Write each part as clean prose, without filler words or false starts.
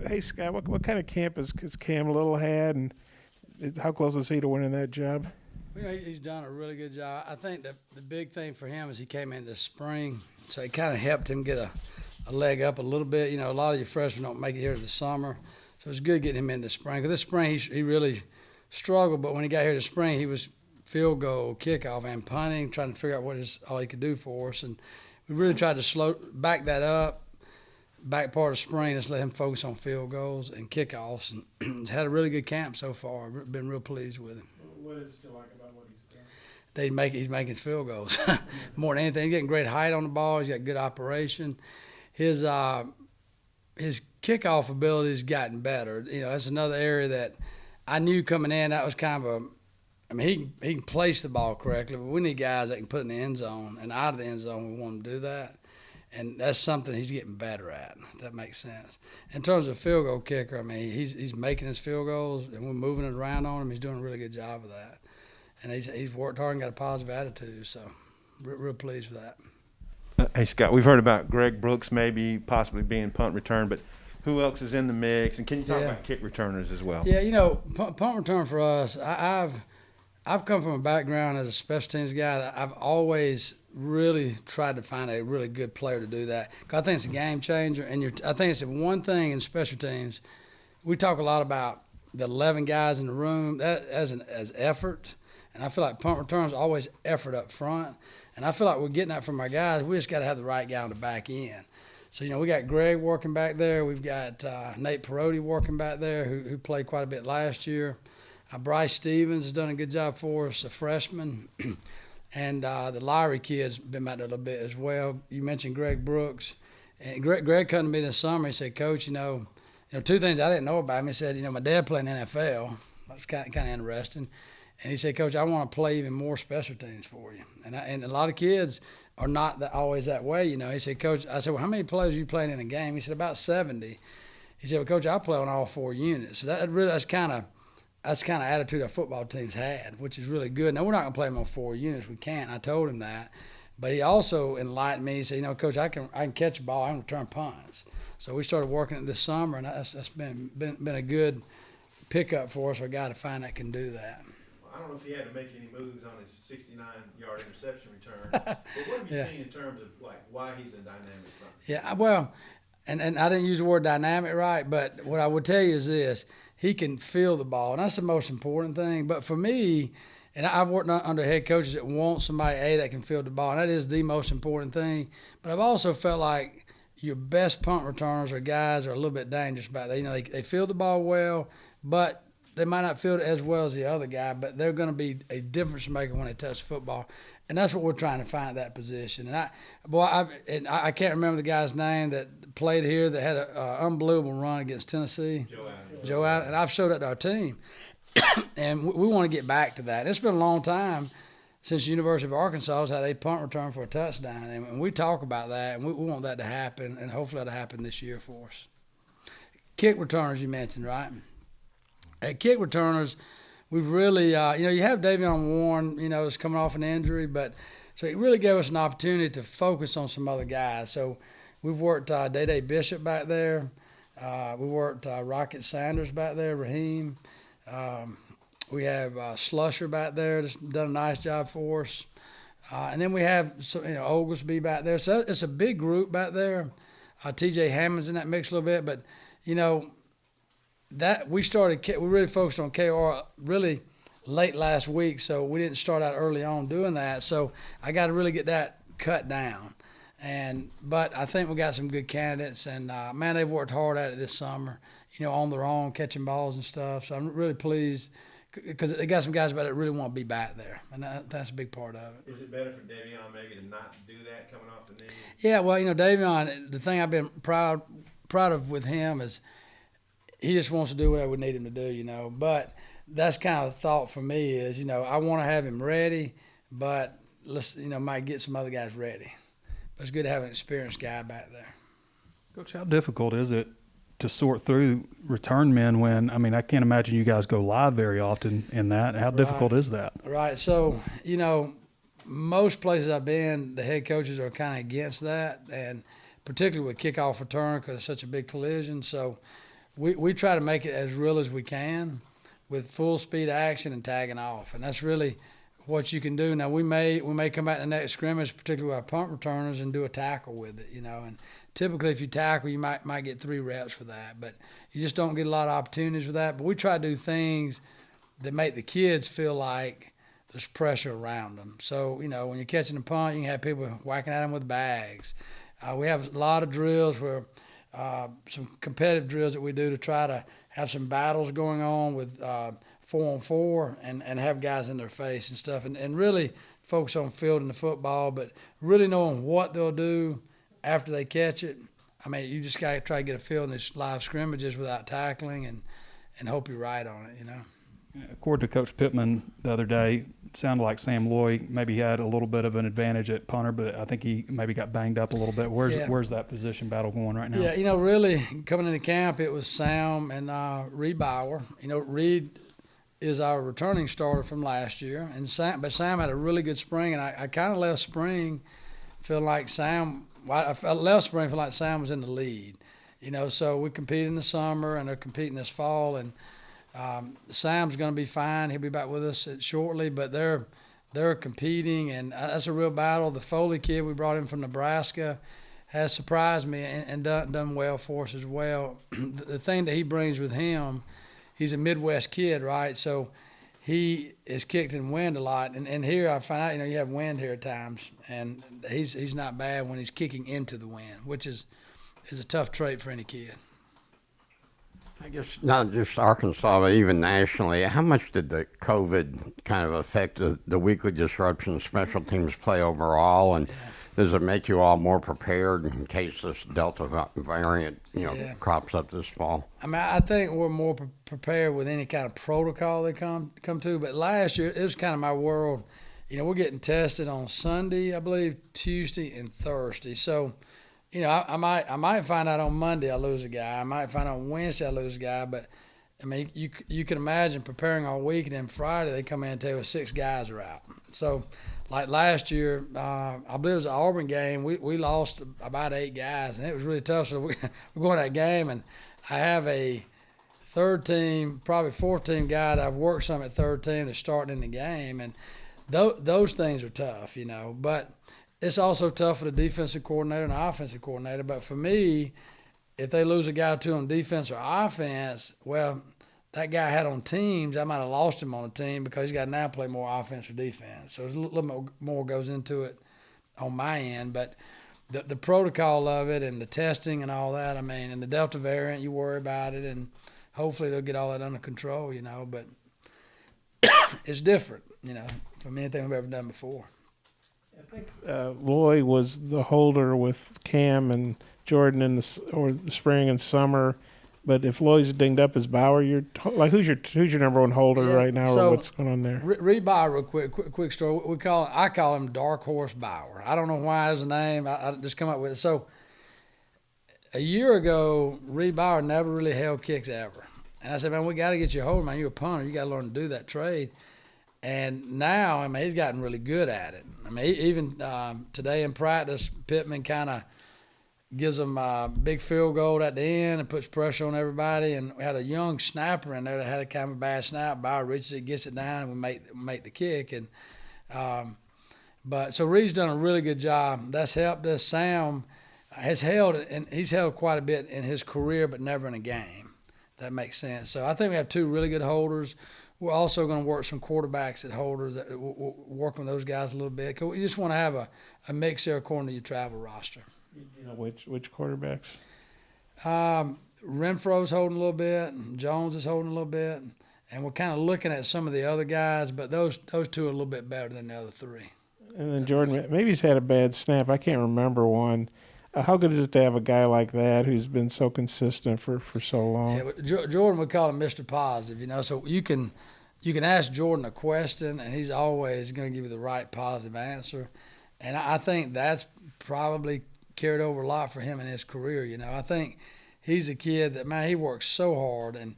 Hey Scott, what kind of camp is Cam Little had, and how close is he to winning that job? Well, he's done a really good job. I think that the big thing for him is he came in this spring, so it kind of helped him get a leg up a little bit. You know, a lot of your freshmen don't make it here this summer, so it's good getting him in the spring. Because this spring he really struggled, but when he got here this spring, he was field goal, kickoff, and punting, trying to figure out all he could do for us. And we really tried to back that up. Back part of spring, just let him focus on field goals and kickoffs, and he's had a really good camp so far. Been real pleased with him. What is it like about what he's done? He's making his field goals more than anything. He's getting great height on the ball. He's got good operation. His kickoff ability has gotten better. You know, that's another area that I knew coming in. That was kind of he can place the ball correctly, but we need guys that can put it in the end zone and out of the end zone. We want him to do that. And that's something he's getting better at, if that makes sense. In terms of field goal kicker, I mean, he's making his field goals, and we're moving it around on him. He's doing a really good job of that. And he's worked hard and got a positive attitude, so real pleased with that. Hey, Scott, we've heard about Greg Brooks maybe possibly being punt return, but who else is in the mix? And can you talk about kick returners as well? Yeah, you know, punt return for us, I've come from a background as a special teams guy that I've always really tried to find a really good player to do that. 'Cause I think it's a game changer, and I think it's the one thing in special teams. We talk a lot about the 11 guys in the room as effort, and I feel like punt returns always effort up front, and I feel like we're getting that from our guys. We just got to have the right guy on the back end. So, you know, we got Greg working back there. We've got Nate Perotti working back there, who played quite a bit last year. Bryce Stevens has done a good job for us, a freshman. And the Lowry kid's been back there a little bit as well. You mentioned Greg Brooks. And Greg come to me this summer. He said, Coach, you know, two things I didn't know about him. He said, you know, my dad played in the NFL. That was kind of interesting. And he said, Coach, I want to play even more special teams for you. And a lot of kids are not always that way, you know. He said, Coach, I said, well, how many players are you playing in a game? He said, about 70. He said, well, Coach, I play on all 4 units. So that's kind of attitude our football teams had, which is really good. Now, we're not going to play them on 4 units. We can't. I told him that. But he also enlightened me. He said, you know, Coach, I can catch a ball. I can return punts. So we started working it this summer, and that's been a good pickup for us, for a guy to find that can do that. Well, I don't know if he had to make any moves on his 69-yard interception return. But what have you seen in terms of, like, why he's a dynamic front? Yeah, well, and I didn't use the word dynamic right, but what I would tell you is this. He can feel the ball, and that's the most important thing. But for me, and I've worked under head coaches that want somebody, that can feel the ball, and that is the most important thing. But I've also felt like your best punt returners are guys that are a little bit dangerous back there. You know, they feel the ball well, but they might not feel it as well as the other guy, but they're going to be a difference maker when they touch the football. And that's what we're trying to find at that position. And I can't remember the guy's name that played here that had an unbelievable run against Tennessee. Joe Allen. And I've showed that to our team. And we want to get back to that. It's been a long time since the University of Arkansas has had a punt return for a touchdown. And we talk about that, and we want that to happen, and hopefully that'll happen this year for us. Kick returners you mentioned, right? At kick returners, we've really, you have Davion Warren, is coming off an injury, but so it really gave us an opportunity to focus on some other guys. So we've worked Day Bishop back there. We worked Rocket Sanders back there, Raheem. We have Slusher back there that's done a nice job for us. And then we have Oglesby back there. So it's a big group back there. TJ Hammond's in that mix a little bit, but, that we really focused on KR really late last week, so we didn't start out early on doing that. So I got to really get that cut down. But I think we got some good candidates, and man, they've worked hard at it this summer, on their own, catching balls and stuff. So I'm really pleased because they got some guys about it that really want to be back there, and that's a big part of it. Is it better for Davion maybe to not do that coming off the knee? Yeah, well, Davion, the thing I've been proud of with him is he just wants to do whatever we need him to do, But that's kind of the thought for me is, I want to have him ready, but let's, might get some other guys ready. But it's good to have an experienced guy back there. Coach, how difficult is it to sort through return men when, I can't imagine you guys go live very often in that. How difficult is that? Right. So, most places I've been, the head coaches are kind of against that, and particularly with kickoff return because it's such a big collision. So we try to make it as real as we can with full speed action and tagging off, and that's really what you can do. Now we may come back in the next scrimmage, particularly with our punt returners, and do a tackle with it, and typically if you tackle, you might get 3 reps for that, but you just don't get a lot of opportunities for that. But we try to do things that make the kids feel like there's pressure around them. So, when you're catching a punt, you can have people whacking at them with bags. We have a lot of drills where some competitive drills that we do to try to have some battles going on with 4-on-4 and have guys in their face and stuff, and really focus on fielding the football, but really knowing what they'll do after they catch it. I mean, you just got to try to get a feel in these live scrimmages without tackling and hope you're right on it, According to Coach Pittman the other day, it sounded like Sam Loy maybe had a little bit of an advantage at punter, but I think he maybe got banged up a little bit. Where's that position battle going right now? Yeah, really coming into camp, it was Sam and Reed Bauer. Reed is our returning starter from last year, but Sam had a really good spring, and I kind of left spring feeling like Sam. I left spring feeling like Sam was in the lead. So we competed in the summer, and they're competing this fall, and Sam's going to be fine. He'll be back with us shortly, but they're competing, and that's a real battle. The Foley kid we brought in from Nebraska has surprised me and done well for us as well. The thing that he brings with him, he's a Midwest kid, right? So he is kicked in wind a lot, and here I find out, you have wind here at times, and he's not bad when he's kicking into the wind, which is a tough trait for any kid. I guess not just Arkansas, but even nationally, how much did the COVID kind of affect the weekly disruption special teams play overall? And does it make you all more prepared in case this Delta variant, crops up this fall? I mean, I think we're more prepared with any kind of protocol they come to. But last year, it was kind of my world. We're getting tested on Sunday, I believe, Tuesday, and Thursday. So, I might find out on Monday I lose a guy. I might find out on Wednesday I lose a guy. But, I mean, you can imagine preparing all week, and then Friday they come in and tell us 6 guys are out. So, like last year, I believe it was an Auburn game, we lost about 8 guys, and it was really tough. So we're going to that game, and I have a third team, probably fourth team guy that I've worked some at third team that's starting in the game, and those things are tough, But it's also tough for the defensive coordinator and the offensive coordinator. But for me, if they lose a guy or 2 on defense or offense, well, that guy I had on teams, I might have lost him on a team because he's got to now play more offense or defense. So there's a little more goes into it on my end. But the protocol of it and the testing and all that, I mean, and the Delta variant, you worry about it, and hopefully they'll get all that under control, But it's different, from anything we've ever done before. I think Loy was the holder with Cam and Jordan in the spring and summer. But if Loy's dinged up as Bauer, who's your number one holder right now, so or what's going on there? Reed Bauer, real quick story. I call him Dark Horse Bauer. I don't know why it's a name. I just come up with it. So a year ago, Reed Bauer never really held kicks ever, and I said, man, we got to get you a holder, man. You're a punter. You got to learn to do that trade. And now, I mean, he's gotten really good at it. I mean, even today in practice, Pittman kind of gives them a big field goal at the end and puts pressure on everybody. And we had a young snapper in there that had a kind of a bad snap. Bauer reaches it, gets it down, and we make the kick. And but so Reed's done a really good job. That's helped us. Sam has held it, and he's held quite a bit in his career, but never in a game. That makes sense. So I think we have 2 really good holders. We're also going to work some quarterbacks at holders. We'll work with those guys a little bit. You just want to have a mix there according to your travel roster. Which quarterbacks? Renfro's holding a little bit, and Jones is holding a little bit, and we're kind of looking at some of the other guys, but those 2 are a little bit better than the other 3. And then Jordan, maybe he's had a bad snap. I can't remember one. How good is it to have a guy like that who's been so consistent for so long? Yeah, but Jordan, we call him Mr. Positive, So you can ask Jordan a question, and he's always going to give you the right positive answer. And I think that's probably carried over a lot for him in his career. I think he's a kid that, man, he works so hard, and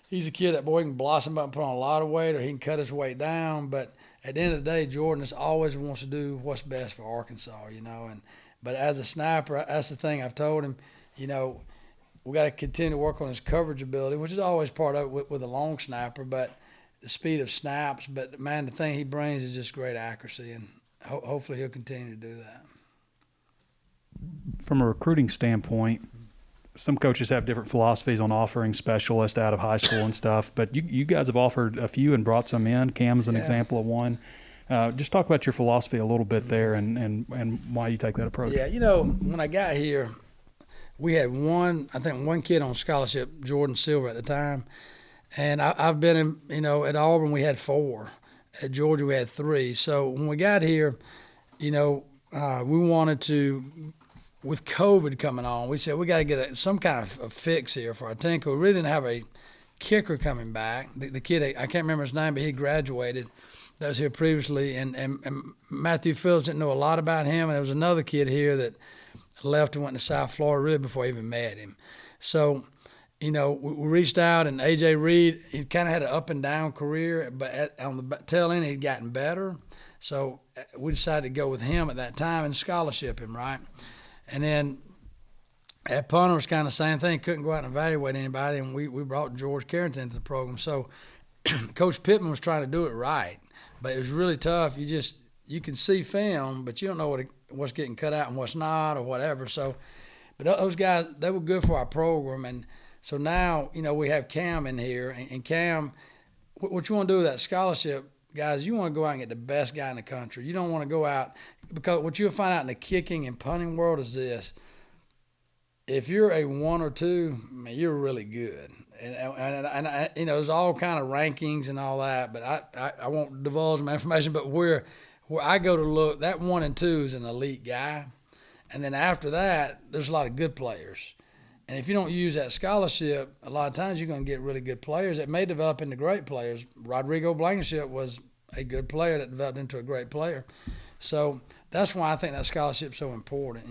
he's a kid that, boy, he can blossom up and put on a lot of weight, or he can cut his weight down. But at the end of the day, Jordan just always wants to do what's best for Arkansas, But as a sniper, that's the thing I've told him, we got to continue to work on his coverage ability, which is always part of it with a long snapper, but the speed of snaps. But, man, the thing he brings is just great accuracy, and hopefully he'll continue to do that. From a recruiting standpoint, some coaches have different philosophies on offering specialists out of high school and stuff, but you guys have offered a few and brought some in. Cam's an example of one. Just talk about your philosophy a little bit there and why you take that approach. Yeah, when I got here, we had one kid on scholarship, Jordan Silver at the time, and I've been in, at Auburn we had 4, at Georgia we had 3. So when we got here, we wanted to, with COVID coming on, we said we got to get some kind of a fix here for our team. We really didn't have a kicker coming back. The kid, I can't remember his name, but he graduated. That was here previously, and Matthew Phillips didn't know a lot about him, and there was another kid here that left and went to South Florida really before I even met him. So, we reached out, and A.J. Reed, he kind of had an up and down career, but on the tail end, he'd gotten better. So we decided to go with him at that time and scholarship him, right? And then at Punter was kind of the same thing. Couldn't go out and evaluate anybody, and we brought George Carrington into the program. So Coach Pittman was trying to do it right, but it was really tough. You can see film, but you don't know what's getting cut out and what's not or whatever. So, but those guys, they were good for our program. And so now, we have Cam in here. And Cam, what you want to do with that scholarship, guys, you want to go out and get the best guy in the country. You don't want to go out, because what you'll find out in the kicking and punting world is this. If you're a 1 or 2, man, you're really good. And there's all kind of rankings and all that, but I won't divulge my information. But where I go to look, that 1 and 2 is an elite guy, and then after that, there's a lot of good players. And if you don't use that scholarship, a lot of times you're going to get really good players that may develop into great players. Rodrigo Blankenship was a good player that developed into a great player. So that's why I think that scholarship's so important,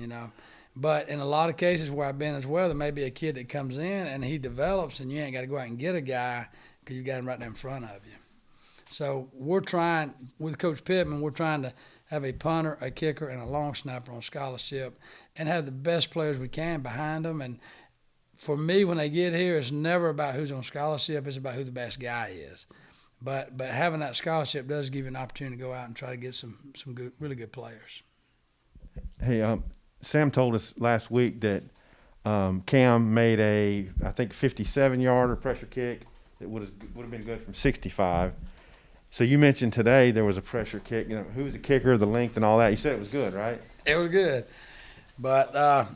But in a lot of cases where I've been as well, there may be a kid that comes in and he develops, and you ain't got to go out and get a guy because you got him right there in front of you. So we're trying, with Coach Pittman, we're trying to have a punter, a kicker, and a long snapper on scholarship and have the best players we can behind them. And for me, when they get here, it's never about who's on scholarship. It's about who the best guy is. But having that scholarship does give you an opportunity to go out and try to get some good, really good players. Hey, Sam told us last week that Cam made I think 57-yarder pressure kick that would have been good from 65. So you mentioned today there was a pressure kick. Who was the kicker, the length, and all that? You said it was good, right? It was good, but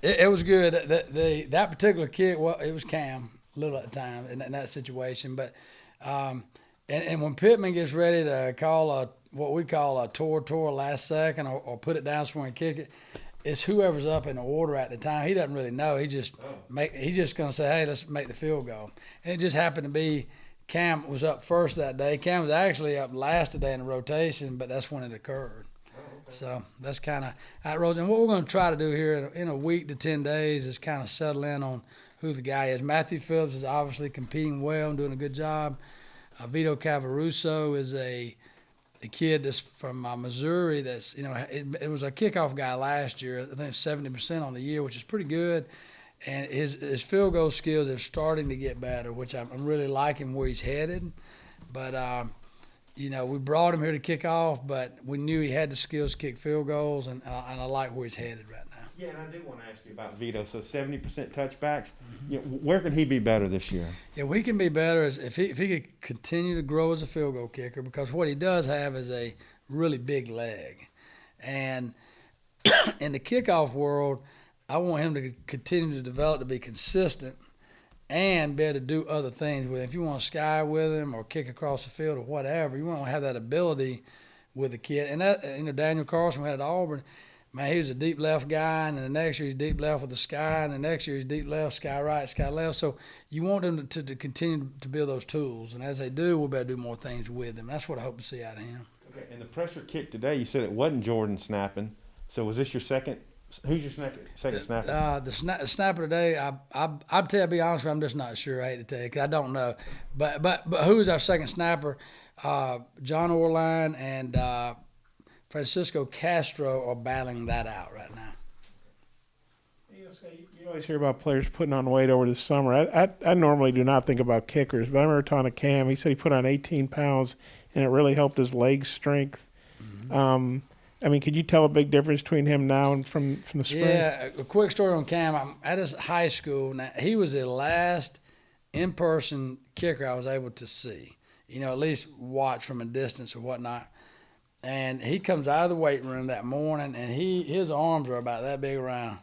it was good. That particular kick, it was Cam little at the time in that situation. But and when Pittman gets ready to call what we call a tour last second or put it down somewhere and kick it, it's whoever's up in the order at the time. He doesn't really know. He's just going to say, hey, let's make the field goal. And it just happened to be Cam was up first that day. Cam was actually up last today in the rotation, but that's when it occurred. Oh, okay. So that's kind of how it rolls. And what we're going to try to do here in a week to 10 days is kind of settle in on who the guy is. Matthew Phillips is obviously competing well and doing a good job. Vito Cavaruso is a kid that's from Missouri. That's it was a kickoff guy last year. I think 70% on the year, which is pretty good. And his field goal skills are starting to get better, which I'm really liking where he's headed. But we brought him here to kick off, but we knew he had the skills to kick field goals, and I like where he's headed right now. Yeah, and I did want to ask you about Vito. So 70% touchbacks. Where can he be better this year? Yeah, we can be better if he could continue to grow as a field goal kicker, because what he does have is a really big leg. And in the kickoff world, I want him to continue to develop to be consistent and be able to do other things with him. If you want to sky with him or kick across the field or whatever, you want to have that ability with the kid. And that, Daniel Carlson, we had at Auburn, man, he was a deep left guy, and then the next year he's deep left with the sky, and the next year he's deep left, sky right, sky left. So you want them to continue to build those tools, and as they do, we'll be able to do more things with them. That's what I hope to see out of him. Okay, and the pressure kick today, you said it wasn't Jordan snapping. So was this your second? Who's your second snapper? The snapper today, I'd tell you, to be honest with you, I'm just not sure. I hate to tell you, because I don't know. But who's our second snapper? John Orline and Francisco Castro are battling that out right now. You You always hear about players putting on weight over the summer. I normally do not think about kickers, but I remember talking to Cam. He said he put on 18 pounds, and it really helped his leg strength. I mean, could you tell a big difference between him now and from the spring? Yeah, a quick story on Cam. I'm at his high school. Now, he was the last in-person kicker I was able to see, at least watch from a distance or whatnot. And he comes out of the weight room that morning, and his arms are about that big around.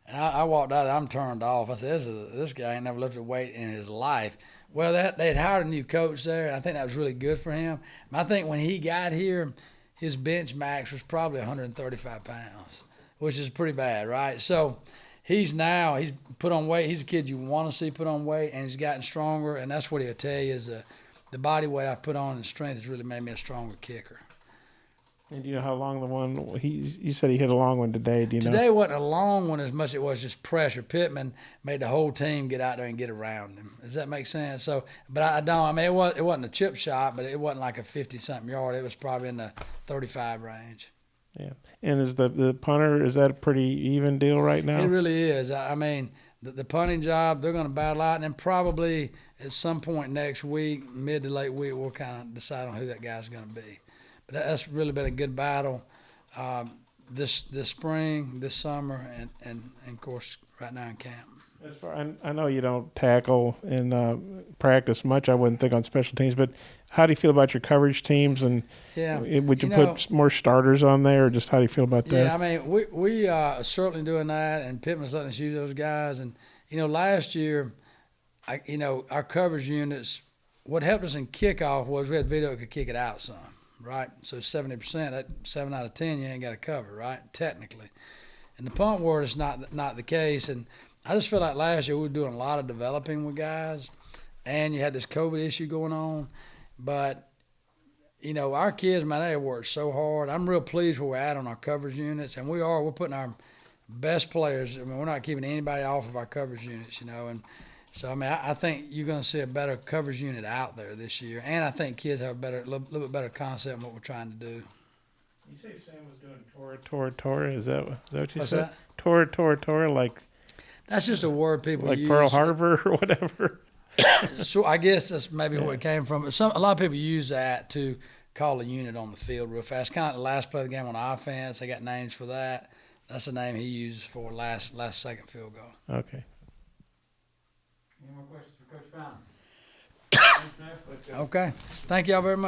And I walked out there, I'm turned off. I said, this guy ain't never lifted weight in his life. Well, they'd hired a new coach there, and I think that was really good for him. I think when he got here, his bench max was probably 135 pounds, which is pretty bad, right? So he's put on weight. He's a kid you want to see put on weight, and he's gotten stronger, and that's what he'll tell you is the body weight I put on and strength has really made me a stronger kicker. And do you know how long the one you said he hit a long one today? Do you know? Today wasn't a long one as much as it was just pressure. Pittman made the whole team get out there and get around him. Does that make sense? So, but I don't. I mean, it wasn't a chip shot, but it wasn't like a 50-something yard. It was probably in the 35 range. Yeah. And is the punter, is that a pretty even deal right now? It really is. I mean, the punting job, they're going to battle out, and then probably at some point next week, mid to late week, we'll kind of decide on who that guy's going to be. But that's really been a good battle this spring, this summer, and of course right now in camp. As far, I know you don't tackle in practice much, I wouldn't think, on special teams, but how do you feel about your coverage teams? And would you put more starters on there, or just how do you feel about that? Yeah, I mean, we are certainly doing that, and Pittman's letting us use those guys. And, last year, our coverage units, what helped us in kickoff was we had video that could kick it out some. Right, so 70%, that 7 out of 10, you ain't got to cover, right? Technically, in the punt world, it's not the case. And I just feel like last year we were doing a lot of developing with guys, and you had this COVID issue going on. But our kids, man, they worked so hard. I'm real pleased where we're at on our coverage units, and we're putting our best players. I mean, we're not keeping anybody off of our coverage units, and. So, I mean, I think you're going to see a better coverage unit out there this year. And I think kids have a little bit better concept of what we're trying to do. You say Sam was doing Tora? Is that what you What's said? that? Tora, like... That's just a word people like use. Pearl Harbor or whatever? So I guess that's maybe where it came from. A lot of people use that to call a unit on the field real fast. Kind of the last play of the game on offense. They got names for that. That's the name he uses for last second field goal. Okay. Any more questions for Coach Fountain? Okay. Thank y'all very much.